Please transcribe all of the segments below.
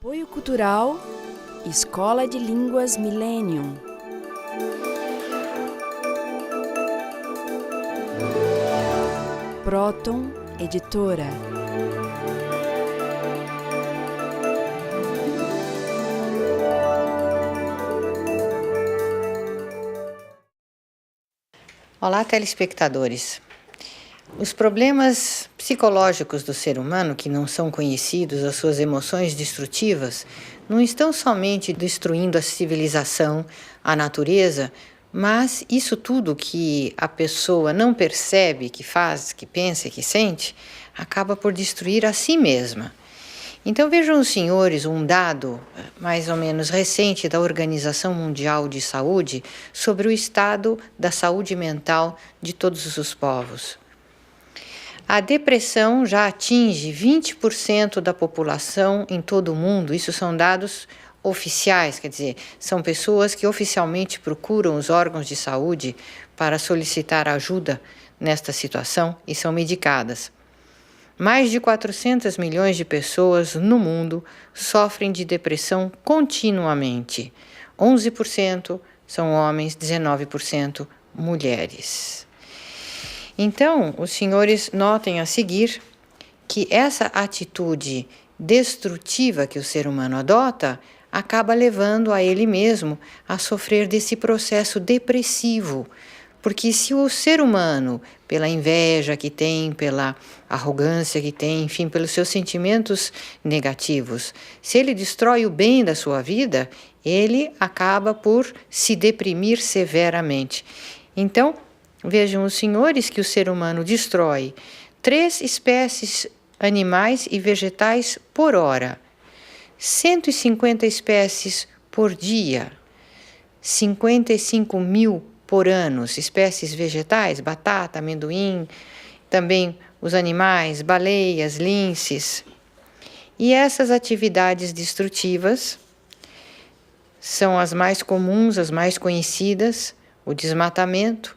Apoio Cultural, Escola de Línguas Millennium. Próton Editora. Olá, telespectadores. Os problemas psicológicos do ser humano, que não são conhecidos, as suas emoções destrutivas, não estão somente destruindo a civilização, a natureza, mas isso tudo que a pessoa não percebe, que faz, que pensa, que sente, acaba por destruir a si mesma. Então vejam os senhores um dado mais ou menos recente da Organização Mundial de Saúde sobre o estado da saúde mental de todos os povos. A depressão já atinge 20% da população em todo o mundo. Isso são dados oficiais, quer dizer, são pessoas que oficialmente procuram os órgãos de saúde para solicitar ajuda nesta situação e são medicadas. Mais de 400 milhões de pessoas no mundo sofrem de depressão continuamente. 11% são homens, 19% mulheres. Então, os senhores notem a seguir que essa atitude destrutiva que o ser humano adota acaba levando a ele mesmo a sofrer desse processo depressivo. Porque se o ser humano, pela inveja que tem, pela arrogância que tem, enfim, pelos seus sentimentos negativos, se ele destrói o bem da sua vida, ele acaba por se deprimir severamente. Então, vejam os senhores que o ser humano destrói 3 espécies animais e vegetais por hora, 150 espécies por dia, 55 mil por ano, espécies vegetais, batata, amendoim, também os animais, baleias, linces. E essas atividades destrutivas são as mais comuns, as mais conhecidas: o desmatamento,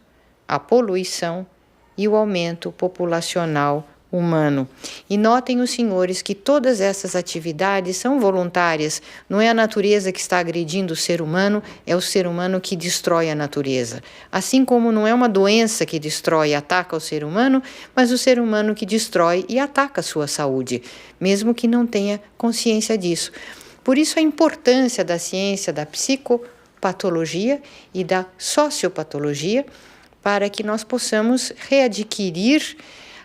a poluição e o aumento populacional humano. E notem os senhores que todas essas atividades são voluntárias, não é a natureza que está agredindo o ser humano, é o ser humano que destrói a natureza. Assim como não é uma doença que destrói e ataca o ser humano, mas o ser humano que destrói e ataca a sua saúde, mesmo que não tenha consciência disso. Por isso a importância da ciência da psicopatologia e da sociopatologia, para que nós possamos readquirir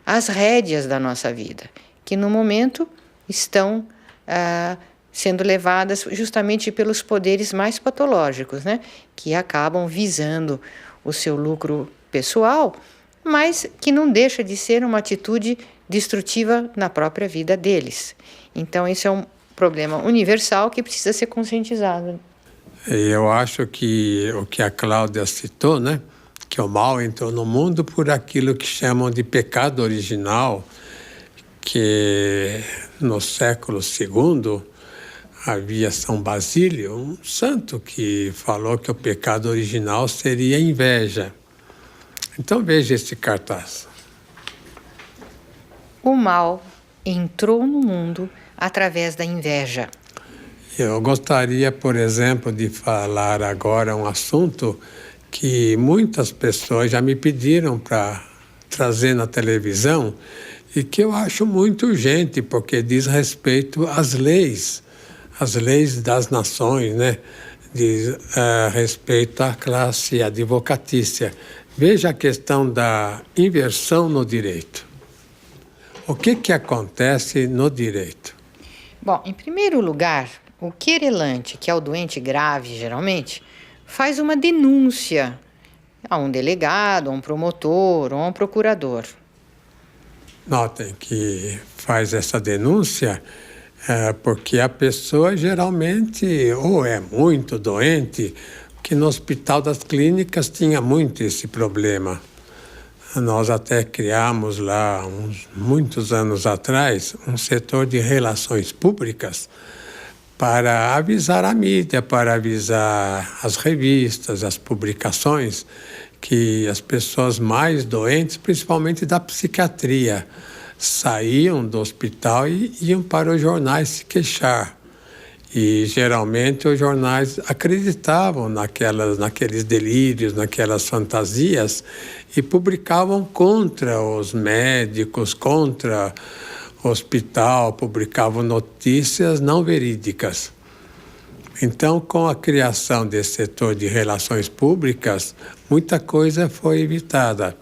as rédeas da nossa vida, que no momento estão sendo levadas justamente pelos poderes mais patológicos, né? Que acabam visando o seu lucro pessoal, mas que não deixa de ser uma atitude destrutiva na própria vida deles. Então, isso é um problema universal que precisa ser conscientizado. Eu acho que o que a Cláudia citou, né? Que o mal entrou no mundo por aquilo que chamam de pecado original, que no século II havia São Basílio, um santo que falou que o pecado original seria a inveja. Então veja esse cartaz. O mal entrou no mundo através da inveja. Eu gostaria, por exemplo, de falar agora um assunto que muitas pessoas já me pediram para trazer na televisão e que eu acho muito urgente, porque diz respeito às leis das nações, né? Diz respeito à classe advocatícia. Veja a questão da inversão no direito. O que acontece no direito? Bom, em primeiro lugar, o querelante, que é o doente grave geralmente, faz uma denúncia a um delegado, a um promotor ou a um procurador. Notem que faz essa denúncia porque a pessoa geralmente ou é muito doente, que no Hospital das Clínicas tinha muito esse problema. Nós até criamos lá, muitos anos atrás, um setor de relações públicas para avisar a mídia, para avisar as revistas, as publicações, que as pessoas mais doentes, principalmente da psiquiatria, saíam do hospital e iam para os jornais se queixar. E geralmente os jornais acreditavam naqueles delírios, naquelas fantasias e publicavam contra os médicos, contra o hospital, publicavam notícias não verídicas. Então, com a criação desse setor de relações públicas, muita coisa foi evitada.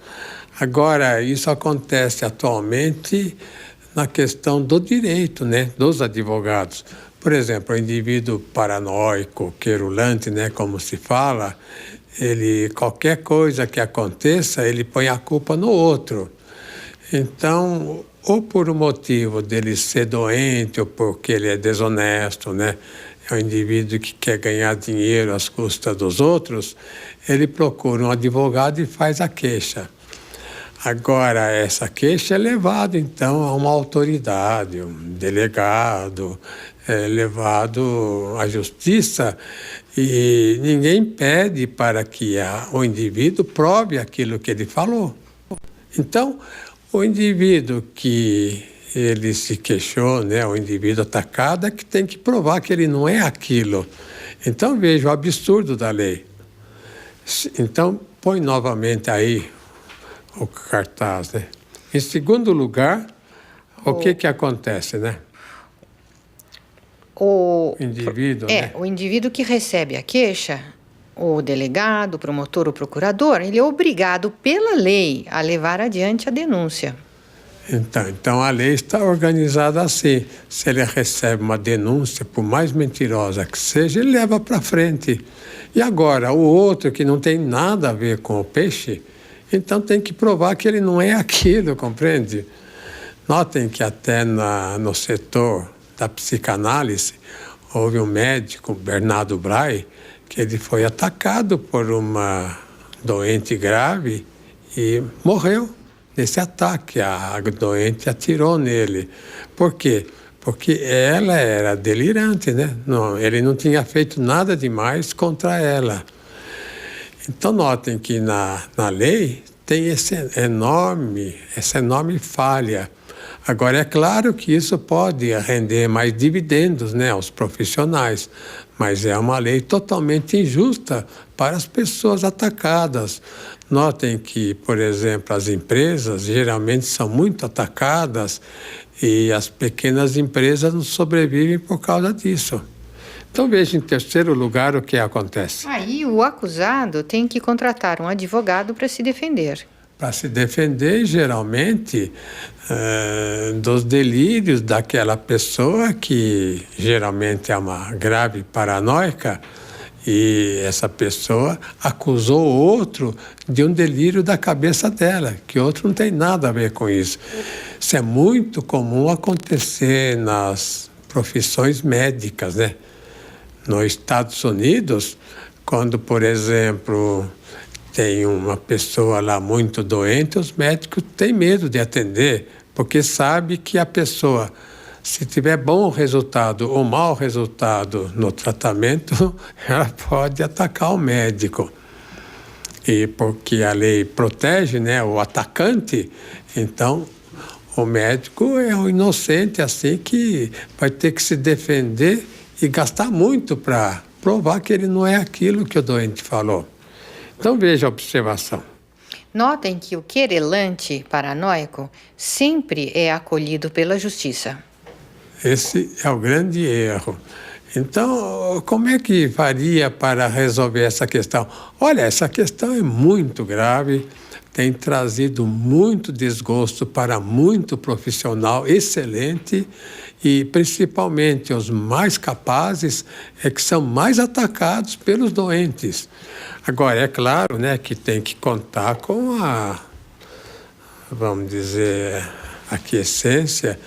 Agora, isso acontece atualmente na questão do direito, né, dos advogados. Por exemplo, o indivíduo paranoico, querulante, né, como se fala, qualquer coisa que aconteça, ele põe a culpa no outro. Então, ou por um motivo dele ser doente, ou porque ele é desonesto, né, é um indivíduo que quer ganhar dinheiro às custas dos outros, ele procura um advogado e faz a queixa. Agora, essa queixa é levada, então, a uma autoridade, um delegado, é levado à justiça e ninguém pede para que o indivíduo prove aquilo que ele falou. Então, o indivíduo que ele se queixou, né, o indivíduo atacado, é que tem que provar que ele não é aquilo. Então, veja o absurdo da lei. Então, põe novamente aí o cartaz, né? Em segundo lugar, o que acontece, né? O indivíduo, né? O indivíduo que recebe a queixa, o delegado, o promotor, o procurador, ele é obrigado pela lei a levar adiante a denúncia. Então a lei está organizada assim. Se ele recebe uma denúncia, por mais mentirosa que seja, ele leva para frente. E agora, o outro que não tem nada a ver com o peixe, então tem que provar que ele não é aquilo, compreende? Notem que até no setor da psicanálise, houve um médico, Bernardo Brahe, que ele foi atacado por uma doente grave e morreu nesse ataque. A doente atirou nele. Por quê? Porque ela era delirante, né? Ele não tinha feito nada demais contra ela. Então, notem que na lei tem essa enorme falha. Agora, é claro que isso pode render mais dividendos, né, aos profissionais, mas é uma lei totalmente injusta para as pessoas atacadas. Notem que, por exemplo, as empresas geralmente são muito atacadas e as pequenas empresas não sobrevivem por causa disso. Então, veja, em terceiro lugar, o que acontece. Aí o acusado tem que contratar um advogado para se defender. Para se defender, geralmente, dos delírios daquela pessoa que geralmente é uma grave paranoica e essa pessoa acusou o outro de um delírio da cabeça dela, que o outro não tem nada a ver com isso. Isso é muito comum acontecer nas profissões médicas, né? Nos Estados Unidos, quando, por exemplo, tem uma pessoa lá muito doente, os médicos têm medo de atender, porque sabe que a pessoa, se tiver bom resultado ou mau resultado no tratamento, ela pode atacar o médico. E porque a lei protege, né, o atacante, então o médico é um inocente assim que vai ter que se defender e gastar muito para provar que ele não é aquilo que o doente falou. Então, veja a observação. Notem que o querelante paranoico sempre é acolhido pela justiça. Esse é o grande erro. Então, como é que faria para resolver essa questão? Olha, essa questão é muito grave, tem trazido muito desgosto para muito profissional excelente e, principalmente, os mais capazes é que são mais atacados pelos doentes. Agora, é claro, né, que tem que contar com vamos dizer, a aquiescência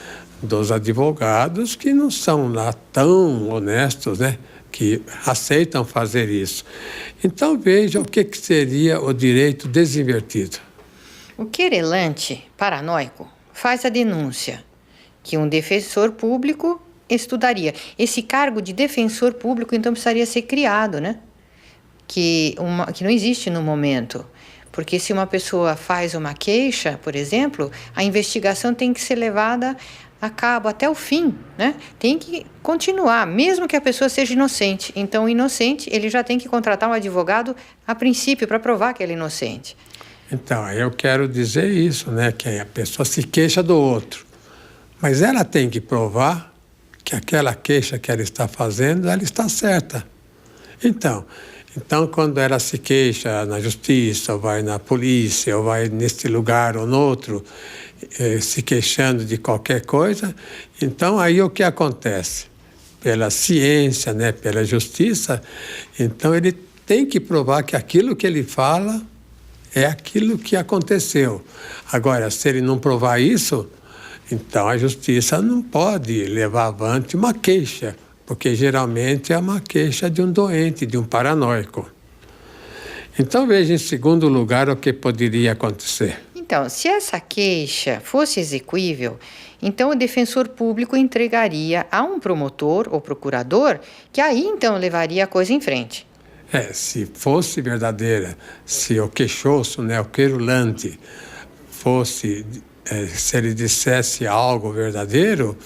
dos advogados que não são lá tão honestos, né, que aceitam fazer isso. Então, veja o que seria o direito desinvertido. O querelante paranoico faz a denúncia que um defensor público estudaria. Esse cargo de defensor público, então, precisaria ser criado, né? Que não existe no momento. Porque se uma pessoa faz uma queixa, por exemplo, a investigação tem que ser levada a cabo até o fim, né? Tem que continuar, mesmo que a pessoa seja inocente. Então, o inocente, ele já tem que contratar um advogado a princípio para provar que ele é inocente. Então, eu quero dizer isso, né? Que a pessoa se queixa do outro. Mas ela tem que provar que aquela queixa que ela está fazendo, ela está certa. Então, quando ela se queixa na justiça, ou vai na polícia, ou vai neste lugar ou no outro, se queixando de qualquer coisa, então aí o que acontece? Pela ciência, né, pela justiça, então ele tem que provar que aquilo que ele fala é aquilo que aconteceu. Agora, se ele não provar isso, então a justiça não pode levar avante uma queixa, porque geralmente é uma queixa de um doente, de um paranoico. Então veja, em segundo lugar, o que poderia acontecer. Então, se essa queixa fosse exequível, então o defensor público entregaria a um promotor ou procurador, que aí então levaria a coisa em frente. Se fosse verdadeira, se o queixoso, né, o querulante, fosse, se ele dissesse algo verdadeiro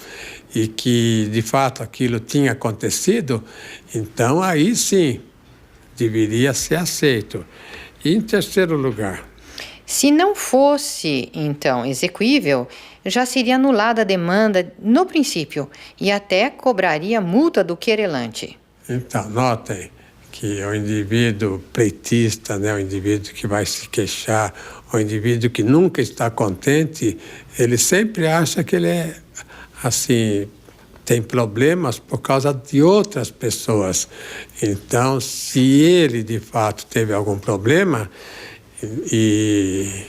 e que de fato aquilo tinha acontecido, então aí sim deveria ser aceito. E em terceiro lugar, se não fosse, então, exequível, já seria anulada a demanda no princípio e até cobraria multa do querelante. Então, notem que o indivíduo pleitista, né, o indivíduo que vai se queixar, o indivíduo que nunca está contente, ele sempre acha que ele é, assim, tem problemas por causa de outras pessoas. Então, se ele, de fato, teve algum problema, e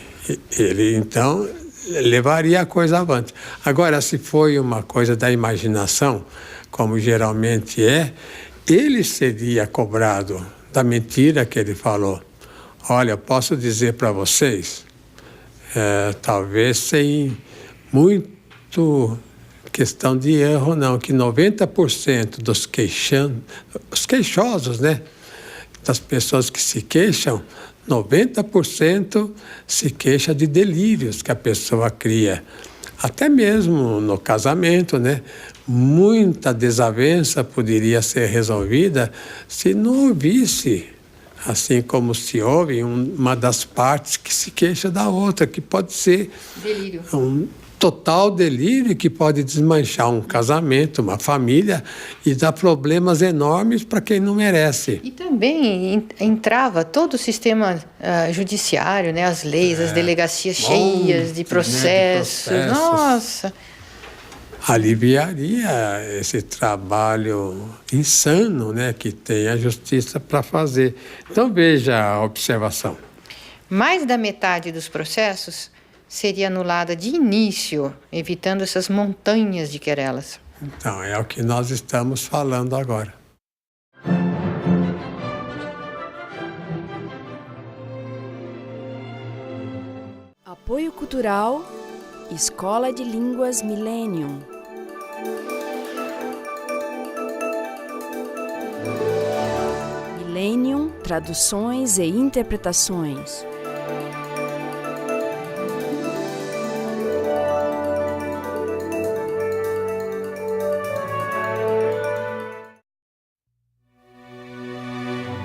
ele, então, levaria a coisa avante. Agora, se foi uma coisa da imaginação, como geralmente é, ele seria cobrado da mentira que ele falou. Olha, eu posso dizer para vocês, talvez sem muito questão de erro, não, que 90% dos os queixosos, né, das pessoas que se queixam, 90% se queixa de delírios que a pessoa cria. Até mesmo no casamento, né? Muita desavença poderia ser resolvida se não houvesse, assim como se houve, uma das partes que se queixa da outra, que pode ser delírio. Um total delírio que pode desmanchar um casamento, uma família e dar problemas enormes para quem não merece. E também entrava todo o sistema judiciário, né? As leis, as delegacias cheias de processos. Nossa! Aliviaria esse trabalho insano, né, que tem a justiça para fazer. Então veja a observação. Mais da metade dos processos seria anulada de início, evitando essas montanhas de querelas. Então, é o que nós estamos falando agora. Apoio Cultural, Escola de Línguas Millennium. Millennium, traduções e interpretações.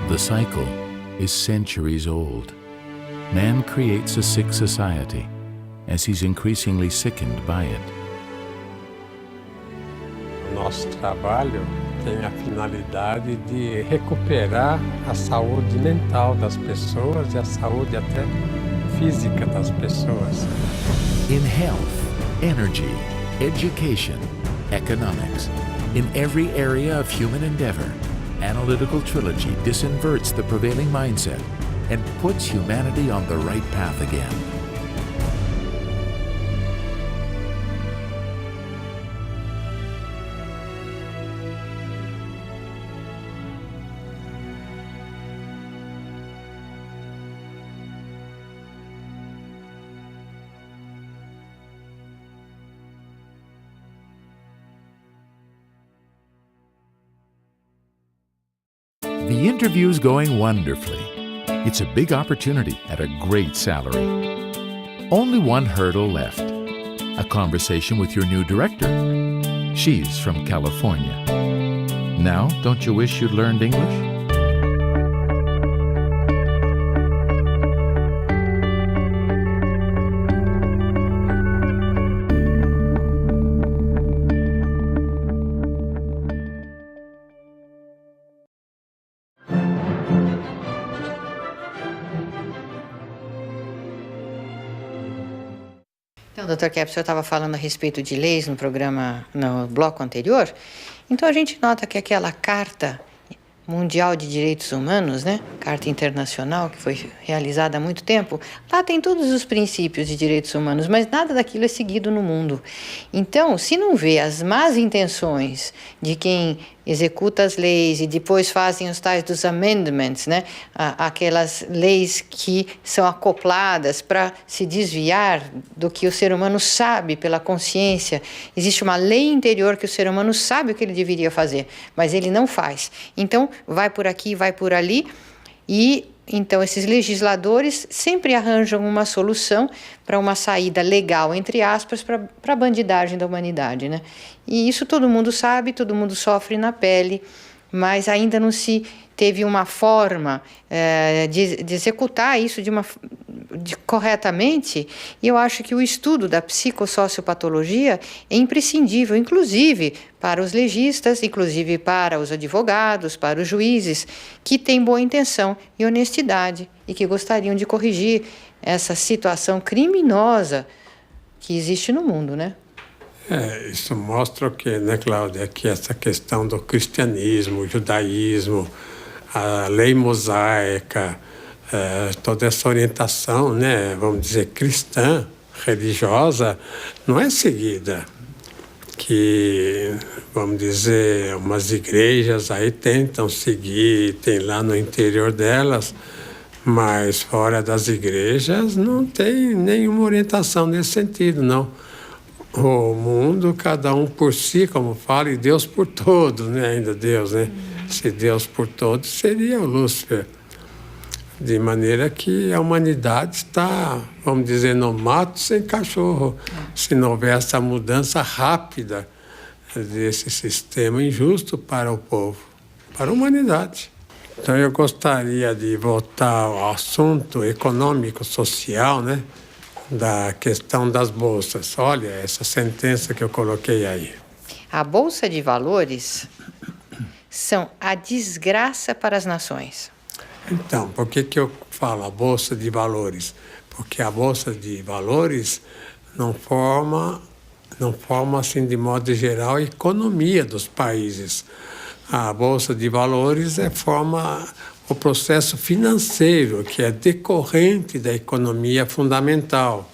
The cycle is centuries old. Man creates a sick society as he's increasingly sickened by it. O nosso trabalho tem a finalidade de recuperar a saúde mental das pessoas e a saúde até física das pessoas. In health, energy, education, economics, in every area of human endeavor, Analytical Trilogy disinverts the prevailing mindset and puts humanity on the right path again. The interview's going wonderfully. It's a big opportunity at a great salary. Only one hurdle left. a conversation with your new director. She's from California. Now, don't you wish you'd learned English? Então, Dr. Kep, o senhor estava falando a respeito de leis no programa, no bloco anterior. Então, a gente nota que aquela Carta Mundial de Direitos Humanos, né? Carta Internacional, que foi realizada há muito tempo, lá tem todos os princípios de direitos humanos, mas nada daquilo é seguido no mundo. Então, se não vê as más intenções de quem executa as leis e depois fazem os tais dos amendments, né? Aquelas leis que são acopladas para se desviar do que o ser humano sabe pela consciência. Existe uma lei interior que o ser humano sabe o que ele deveria fazer, mas ele não faz. Então, vai por aqui, vai por ali, e então esses legisladores sempre arranjam uma solução para uma saída legal, entre aspas, para a bandidagem da humanidade, né? E isso todo mundo sabe, todo mundo sofre na pele, mas ainda não se teve uma forma de executar isso corretamente, e eu acho que o estudo da psicossociopatologia é imprescindível, inclusive para os legistas, inclusive para os advogados, para os juízes, que têm boa intenção e honestidade e que gostariam de corrigir essa situação criminosa que existe no mundo, né? Isso mostra o quê, né, Cláudia? Que essa questão do cristianismo, o judaísmo, a lei mosaica, toda essa orientação, né, vamos dizer, cristã, religiosa, não é seguida. Que, vamos dizer, umas igrejas aí tentam seguir, tem lá no interior delas, mas fora das igrejas não tem nenhuma orientação nesse sentido, não. O mundo, cada um por si, como fala, e Deus por todos, né? Ainda Deus, né? Se Deus por todos, seria o Lúcifer. De maneira que a humanidade está, vamos dizer, no mato sem cachorro. Se não houver essa mudança rápida desse sistema injusto para o povo, para a humanidade. Então eu gostaria de voltar ao assunto econômico, social, né? Da questão das bolsas. Olha essa sentença que eu coloquei aí. A Bolsa de Valores são a desgraça para as nações. Então, por que eu falo a Bolsa de Valores? Porque a Bolsa de Valores não forma assim, de modo geral, a economia dos países. A Bolsa de Valores forma o processo financeiro, que é decorrente da economia fundamental.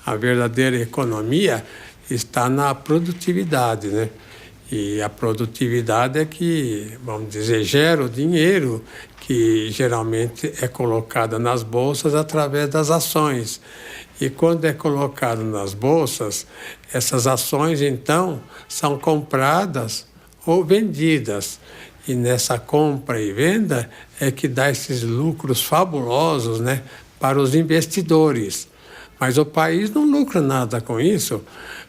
A verdadeira economia está na produtividade, né? E a produtividade é que, vamos dizer, gera o dinheiro que geralmente é colocado nas bolsas através das ações. E quando é colocado nas bolsas, essas ações, então, são compradas ou vendidas. E nessa compra e venda é que dá esses lucros fabulosos, né, para os investidores. Mas o país não lucra nada com isso,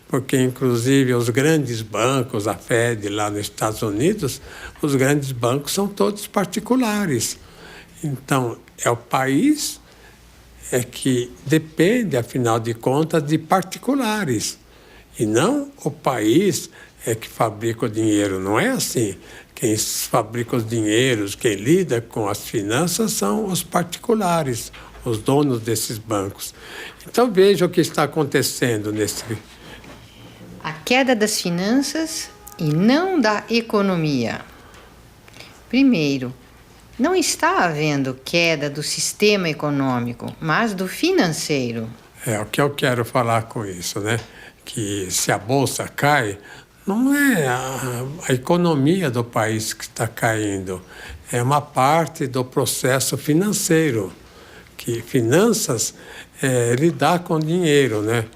porque inclusive os grandes bancos, a Fed lá nos Estados Unidos, os grandes bancos são todos particulares. Então, é o país que depende, afinal de contas, de particulares. E não o país que fabrica o dinheiro, não é assim. Quem fabrica os dinheiros, quem lida com as finanças são os particulares, os donos desses bancos. Então veja o que está acontecendo nesse... A queda das finanças e não da economia. Primeiro, não está havendo queda do sistema econômico, mas do financeiro. É o que eu quero falar com isso, né? Que se a bolsa cai, não é a economia do país que está caindo, é uma parte do processo financeiro, que finanças é lidar com dinheiro, né?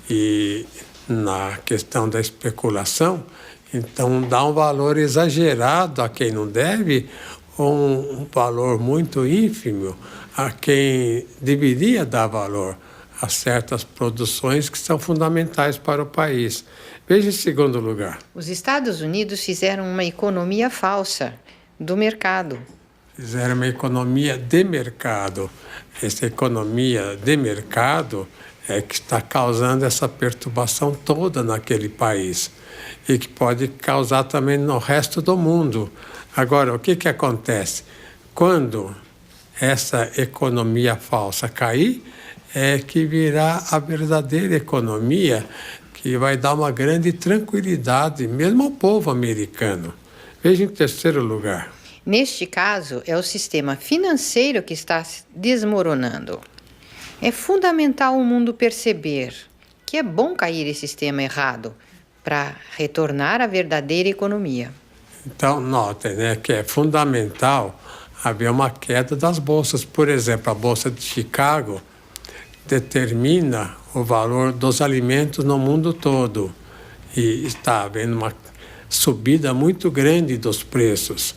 E na questão da especulação, então dá um valor exagerado a quem não deve, ou um valor muito ínfimo a quem deveria dar valor. a certas produções que são fundamentais para o país. Veja em segundo lugar. Os Estados Unidos fizeram uma economia falsa do mercado. Fizeram uma economia de mercado. Essa economia de mercado é que está causando essa perturbação toda naquele país e que pode causar também no resto do mundo. Agora, o que acontece? Quando essa economia falsa cair, é que virá a verdadeira economia que vai dar uma grande tranquilidade mesmo ao povo americano. Veja em terceiro lugar. Neste caso, é o sistema financeiro que está se desmoronando. É fundamental o mundo perceber que é bom cair esse sistema errado para retornar à verdadeira economia. Então, notem, né, que é fundamental haver uma queda das bolsas. Por exemplo, a Bolsa de Chicago determina o valor dos alimentos no mundo todo e está havendo uma subida muito grande dos preços.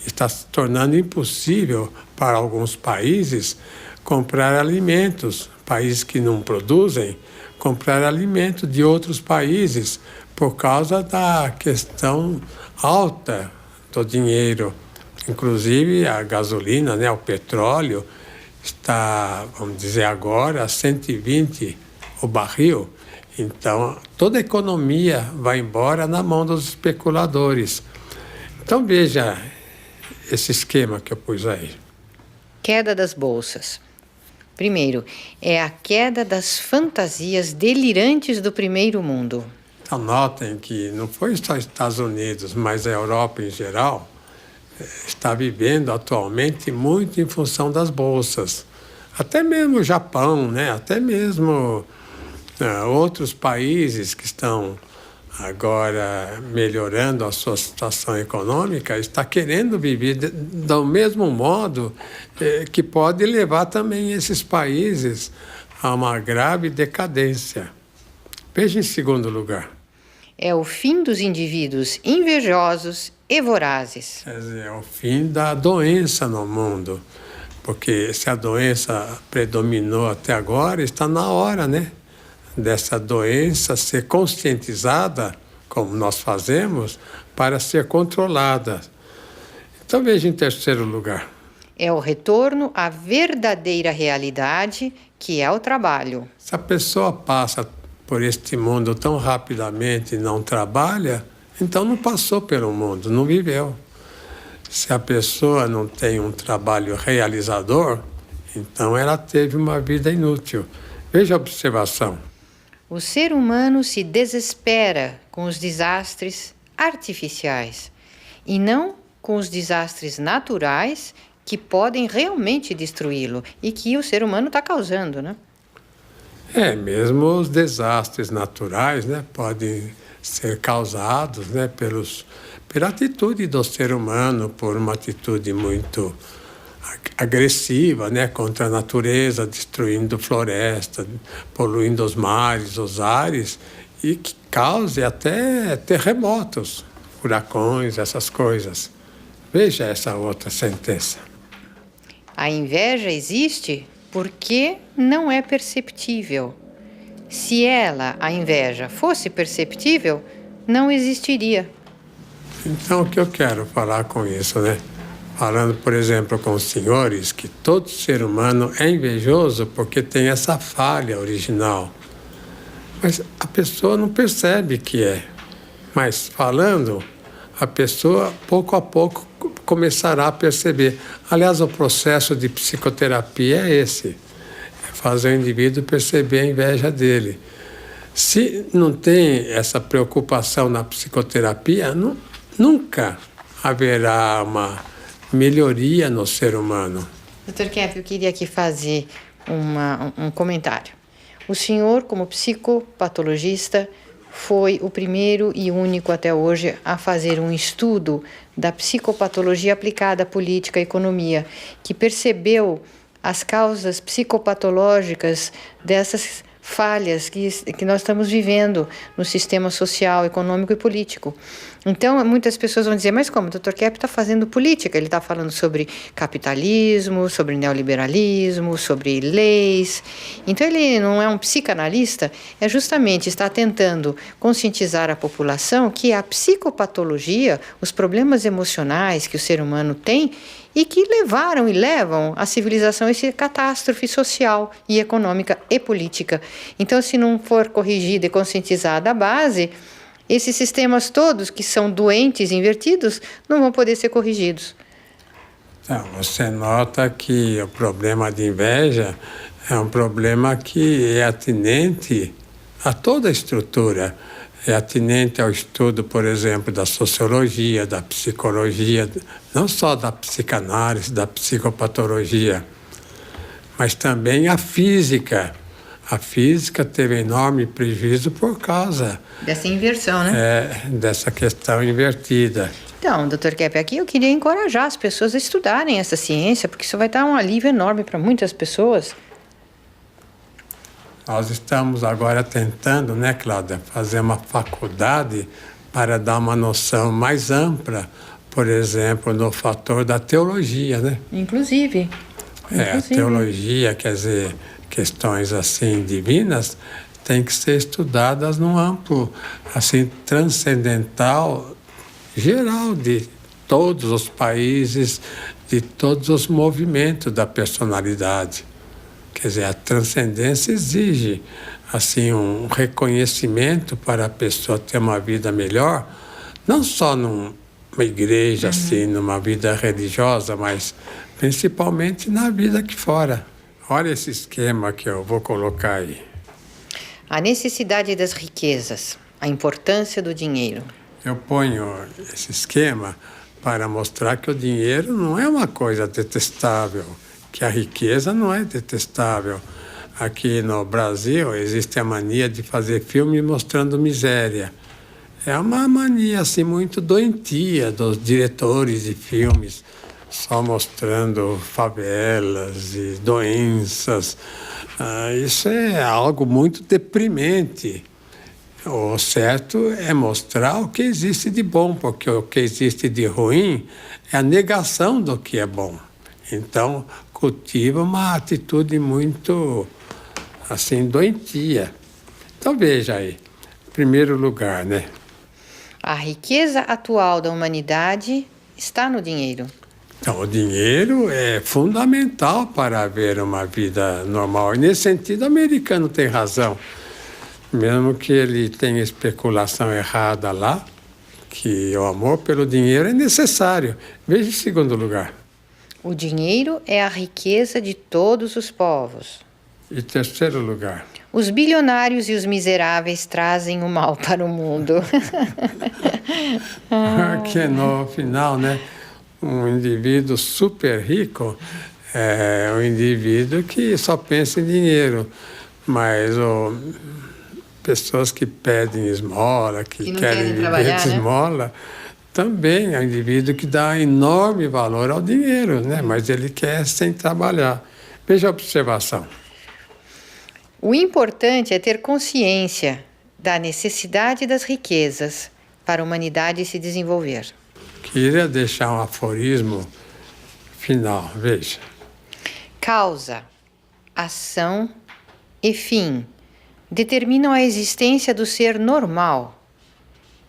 Está se tornando impossível para alguns países comprar alimentos, países que não produzem, comprar alimentos de outros países por causa da questão alta do dinheiro. Inclusive a gasolina, né, o petróleo, está, vamos dizer agora, a 120 o barril. Então, toda a economia vai embora na mão dos especuladores. Então, veja esse esquema que eu pus aí. Queda das bolsas. Primeiro, é a queda das fantasias delirantes do primeiro mundo. Então, notem que não foi só os Estados Unidos, mas a Europa em geral está vivendo atualmente muito em função das bolsas. Até mesmo o Japão, né? Até mesmo outros países que estão agora melhorando a sua situação econômica, está querendo viver do mesmo modo que pode levar também esses países a uma grave decadência. Veja em segundo lugar. É o fim dos indivíduos invejosos e vorazes. Quer dizer, é o fim da doença no mundo, porque se a doença predominou até agora, está na hora, né, dessa doença ser conscientizada, como nós fazemos, para ser controlada. Então veja em terceiro lugar. É o retorno à verdadeira realidade, que é o trabalho. Se a pessoa passa por este mundo tão rapidamente e não trabalha, então não passou pelo mundo, não viveu. Se a pessoa não tem um trabalho realizador, então ela teve uma vida inútil. Veja a observação. O ser humano se desespera com os desastres artificiais e não com os desastres naturais que podem realmente destruí-lo e que o ser humano está causando, né? Mesmo os desastres naturais, né, podem ser causados, né, pela atitude do ser humano, por uma atitude muito agressiva, né, contra a natureza, destruindo floresta, poluindo os mares, os ares, e que cause até terremotos, furacões, essas coisas. Veja essa outra sentença. A inveja existe porque não é perceptível. Se ela, a inveja, fosse perceptível, não existiria. Então, o que eu quero falar com isso, né? Falando, por exemplo, com os senhores, que todo ser humano é invejoso porque tem essa falha original. Mas a pessoa não percebe que é. Mas falando, a pessoa, pouco a pouco, começará a perceber. Aliás, o processo de psicoterapia é esse. É fazer o indivíduo perceber a inveja dele. Se não tem essa preocupação na psicoterapia, nunca haverá uma melhoria no ser humano. Dr. Kempf, eu queria aqui fazer um comentário. O senhor, como psicopatologista, foi o primeiro e único até hoje a fazer um estudo da psicopatologia aplicada à política e economia, que percebeu as causas psicopatológicas dessas falhas que nós estamos vivendo no sistema social, econômico e político. Então, muitas pessoas vão dizer, mas como? O Dr. Kepp está fazendo política, ele está falando sobre capitalismo, sobre neoliberalismo, sobre leis. Então, ele não é um psicanalista, é justamente está tentando conscientizar a população que a psicopatologia, os problemas emocionais que o ser humano tem e que levaram e levam a civilização a essa catástrofe social e econômica e política. Então, se não for corrigida e conscientizada a base, esses sistemas todos que são doentes, invertidos, não vão poder ser corrigidos. Então, você nota que o problema de inveja é um problema que é atinente a toda a estrutura. É atinente ao estudo, por exemplo, da sociologia, da psicologia, não só da psicanálise, da psicopatologia, mas também a física. A física teve enorme prejuízo por causa dessa inversão, né? Dessa questão invertida. Então, Dr. Kepp, aqui eu queria encorajar as pessoas a estudarem essa ciência, porque isso vai dar um alívio enorme para muitas pessoas. Nós estamos agora tentando, né, Cláudia, fazer uma faculdade para dar uma noção mais ampla, por exemplo, no fator da teologia, né? Inclusive. A teologia, quer dizer, questões assim divinas, têm que ser estudadas num amplo, assim, transcendental, geral, de todos os países, de todos os movimentos da personalidade. Quer dizer, a transcendência exige, assim, um reconhecimento para a pessoa ter uma vida melhor, não só numa igreja, assim, numa vida religiosa, mas principalmente na vida aqui fora. Olha esse esquema que eu vou colocar aí. A necessidade das riquezas, a importância do dinheiro. Eu ponho esse esquema para mostrar que o dinheiro não é uma coisa detestável, que a riqueza não é detestável. Aqui no Brasil existe a mania de fazer filme mostrando miséria. É uma mania assim muito doentia dos diretores de filmes, só mostrando favelas e doenças. Isso é algo muito deprimente. O certo é mostrar o que existe de bom, porque o que existe de ruim é a negação do que é bom. Então, cultiva uma atitude muito, assim, doentia. Então, veja aí, em primeiro lugar, né? A riqueza atual da humanidade está no dinheiro. Então, o dinheiro é fundamental para haver uma vida normal. E, nesse sentido, o americano tem razão. Mesmo que ele tenha especulação errada lá, que o amor pelo dinheiro é necessário. Veja em segundo lugar. O dinheiro é a riqueza de todos os povos. E terceiro lugar. Os bilionários e os miseráveis trazem o mal para o mundo. Que no final, né? Um indivíduo super rico é um indivíduo que só pensa em dinheiro. Mas pessoas que pedem esmola, que querem viver de esmola, também é um indivíduo que dá enorme valor ao dinheiro, né? Mas ele quer sem trabalhar. Veja a observação. O importante é ter consciência da necessidade das riquezas para a humanidade se desenvolver. Queria deixar um aforismo final, veja. Causa, ação e fim determinam a existência do ser normal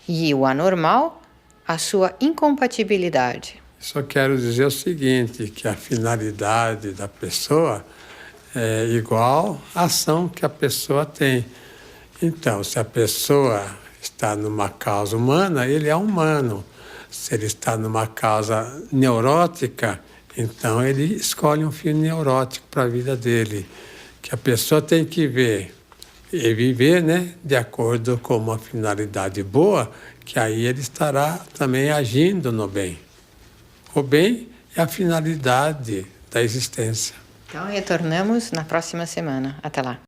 e o anormal, a sua incompatibilidade. Só quero dizer o seguinte, que a finalidade da pessoa é igual à ação que a pessoa tem. Então, se a pessoa está numa causa humana, ele é humano. Se ele está numa causa neurótica, então ele escolhe um fim neurótico para a vida dele. Que a pessoa tem que ver e viver, né, de acordo com uma finalidade boa, que aí ele estará também agindo no bem. O bem é a finalidade da existência. Então, retornamos na próxima semana. Até lá.